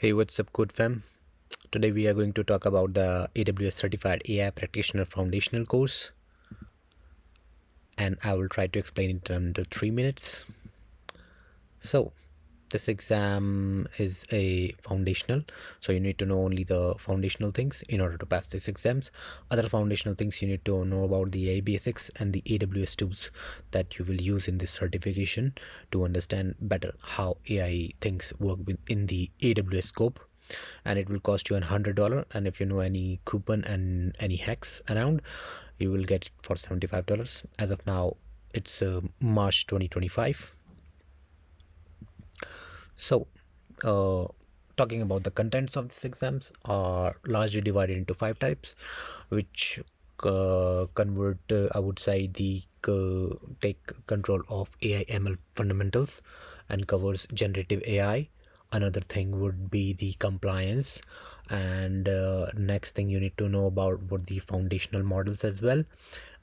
Hey, what's up, Code Fam? Today we are going to talk about the AWS Certified AI Practitioner Foundational course, and I will try to explain it under 3 minutes. So, this exam is a foundational, so you need to know only the foundational things in order to pass these exams. Other foundational things you need to know about the AI basics and the AWS tools that you will use in this certification to understand better how AI things work within the AWS scope. And it will cost you $100, and if you know any coupon and any hacks around, you will get it for $75. As of now, it's March 2025. So talking about the contents of these exams are largely divided into 5 types, which convert I would say the take control of AI ML fundamentals and covers generative AI. Another thing would be the compliance, and next thing you need to know about what the foundational models as well.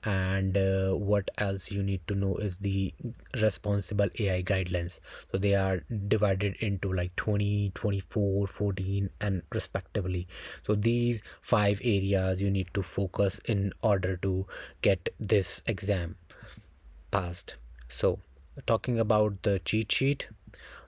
And what else you need to know is the responsible AI guidelines. So they are divided into like 20, 24, 14 and respectively. So these 5 areas you need to focus in order to get this exam passed. So talking about the cheat sheet,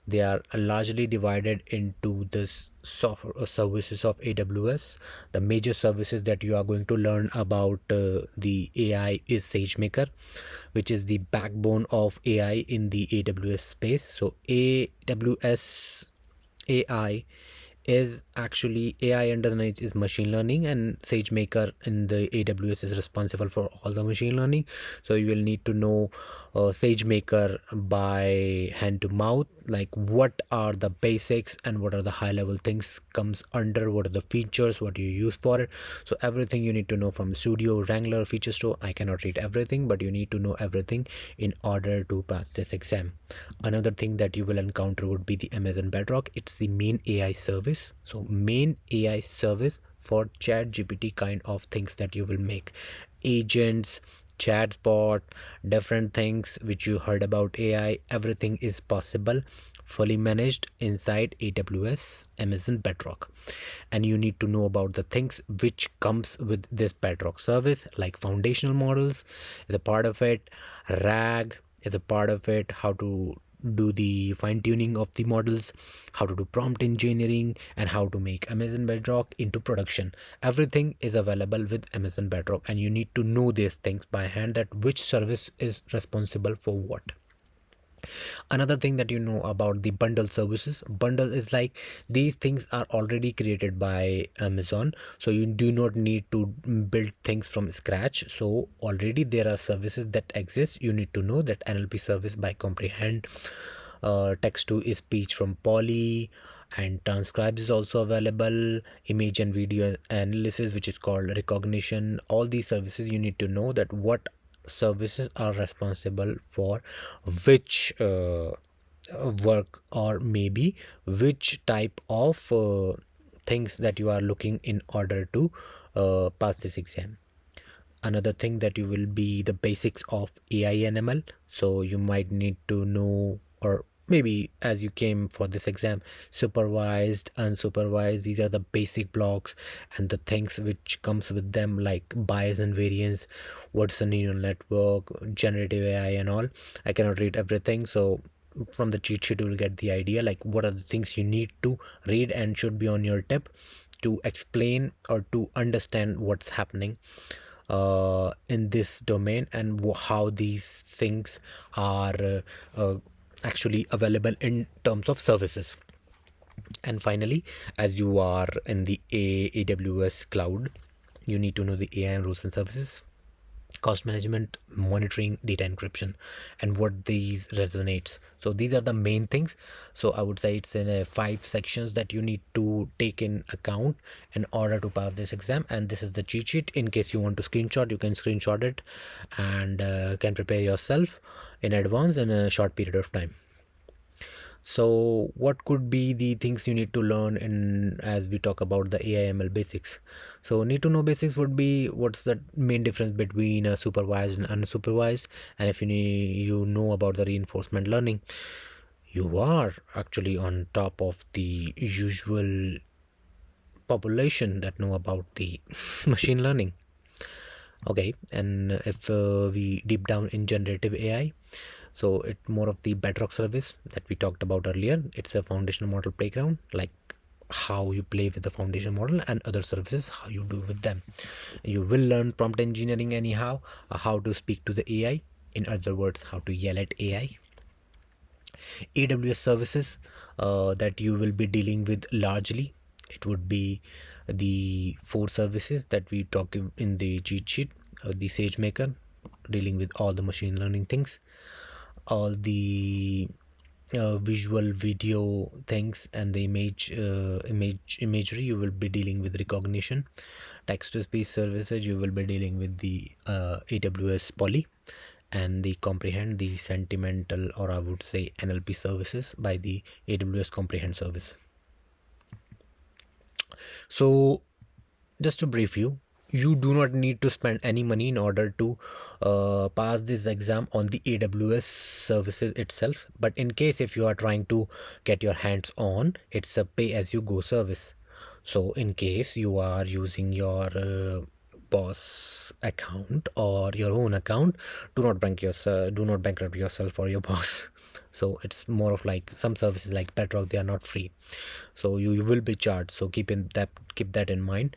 they are largely divided into this software services of AWS. The major services that you are going to learn about the AI is SageMaker, which is the backbone of AI in the AWS space. So AWS AI is actually AI underneath is machine learning, and SageMaker in the AWS is responsible for all the machine learning. So you will need to know SageMaker by hand to mouth, like what are the basics and what are the high level things comes under, what are the features, what do you use for it. So everything you need to know from Studio, Wrangler, Feature Store. I cannot read everything, but you need to know everything in order to pass this exam. Another thing that you will encounter would be the Amazon Bedrock. It's the main AI service. So main AI service for chat GPT kind of things that you will make, agents, chatbot, different things which you heard about AI. Everything is possible, fully managed inside AWS Amazon Bedrock. And you need to know about the things which comes with this Bedrock service, like foundational models is a part of it, RAG is a part of it, how to do the fine tuning of the models, how to do prompt engineering, and how to make Amazon Bedrock into production. Everything is available with Amazon Bedrock, and you need to know these things by hand, that which service is responsible for what. Another thing that you know about the bundle services, bundle is like these things are already created by Amazon, so you do not need to build things from scratch. So already there are services that exist. You need to know that NLP service by comprehend, text to speech from Poly, and transcribe is also available, image and video analysis which is called Rekognition. All these services you need to know that what services are responsible for which work, or maybe which type of things that you are looking in order to pass this exam. Another thing that you will be the basics of AI and ML. So you might need to know, or maybe as you came for this exam, supervised, unsupervised, these are the basic blocks and the things which comes with them, like bias and variance, what's a neural network, generative AI and all. I cannot read everything, so from the cheat sheet you will get the idea, like what are the things you need to read and should be on your tip to explain or to understand what's happening in this domain, and how these things are actually available in terms of services. And finally, as you are in the AWS cloud, you need to know the AI rules and services, cost management, monitoring, data encryption, and what these resonates. So these are the main things. So I would say it's in 5 sections that you need to take in account in order to pass this exam. And this is the cheat sheet. In case you want to screenshot, you can screenshot it and can prepare yourself in advance in a short period of time. So what could be the things you need to learn in, as we talk about the AI/ML basics? So need to know basics would be what's the main difference between a supervised and unsupervised, and if you know about the reinforcement learning, You are actually on top of the usual population that know about the machine learning. Okay, and if we deep down in generative AI, so it's more of the bedrock service that we talked about earlier. It's a foundational model playground, like how you play with the foundation model, and other services how you do with them. You will learn prompt engineering anyhow, how to speak to the AI, in other words how to yell at AI. AWS services that you will be dealing with largely, it would be the four services that we talk in the cheat sheet. The SageMaker, dealing with all the machine learning things, all the visual video things, and the imagery. You will be dealing with Rekognition. Text to speech services, you will be dealing with the AWS Poly, and the comprehend, the sentimental, or I would say NLP services by the AWS Comprehend service. So just to brief you, you do not need to spend any money in order to pass this exam on the AWS services itself. But in case if you are trying to get your hands on, it's a pay as you go service. So in case you are using your boss account or your own account, do not bankrupt yourself or your boss. So it's more of like some services like Bedrock, they are not free, so you will be charged. So keep that in mind.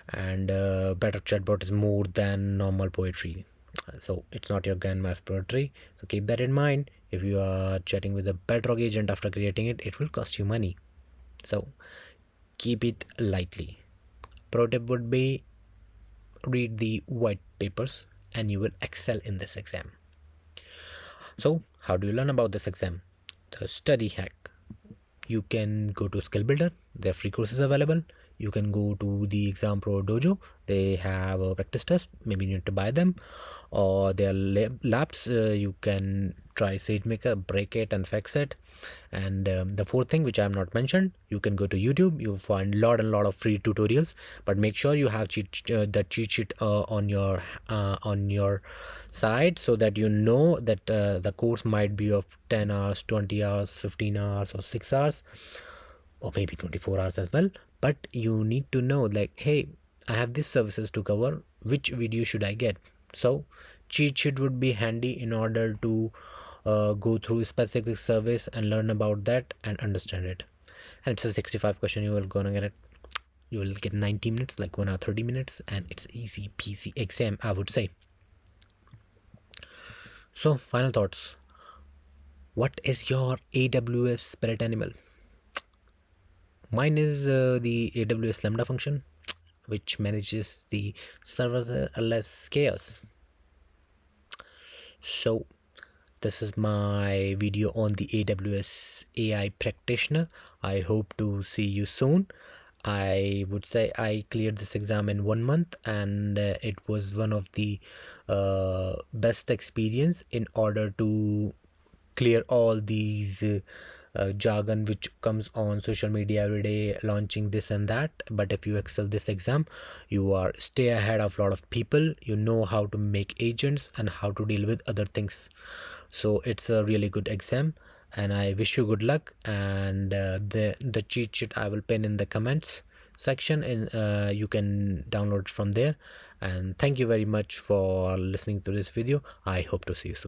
And Bedrock chatbot is more than normal poetry, so it's not your grandma's poetry. So keep that in mind. If you are chatting with a Bedrock agent after creating it, it will cost you money, so keep it lightly. Pro tip would be read the white papers and you will excel in this exam. So how do you learn about this exam? The study hack: you can go to Skill Builder, there are free courses available. You can go to the Exam Pro Dojo, they have a practice test, maybe you need to buy them, or their labs. You can try SageMaker, break it and fix it. And the fourth thing which I have not mentioned, you can go to YouTube, you find lot of free tutorials, but make sure you have the cheat sheet on your side, so that you know that the course might be of 10 hours, 20 hours, 15 hours, or 6 hours, or maybe 24 hours as well. But you need to know, like, hey, I have these services to cover, which video should I get? So cheat sheet would be handy in order to go through a specific service and learn about that and understand it. And it's a 65 question, you will gonna get it. You will get 90 minutes, like 1 hour 30 minutes, and it's easy peasy exam, I would say. So final thoughts: what is your AWS spirit animal? Mine is the AWS Lambda function, which manages the serverless chaos. So this is my video on the AWS AI Practitioner. I hope to see you soon. I would say I cleared this exam in 1 month, and it was one of the best experience in order to clear all these jargon which comes on social media every day, launching this and that. But if you excel this exam, you are stay ahead of a lot of people. You know how to make agents and how to deal with other things. So it's a really good exam, and I wish you good luck. And the cheat sheet I will pin in the comments section, and you can download it from there. And thank you very much for listening to this video. I hope to see you soon.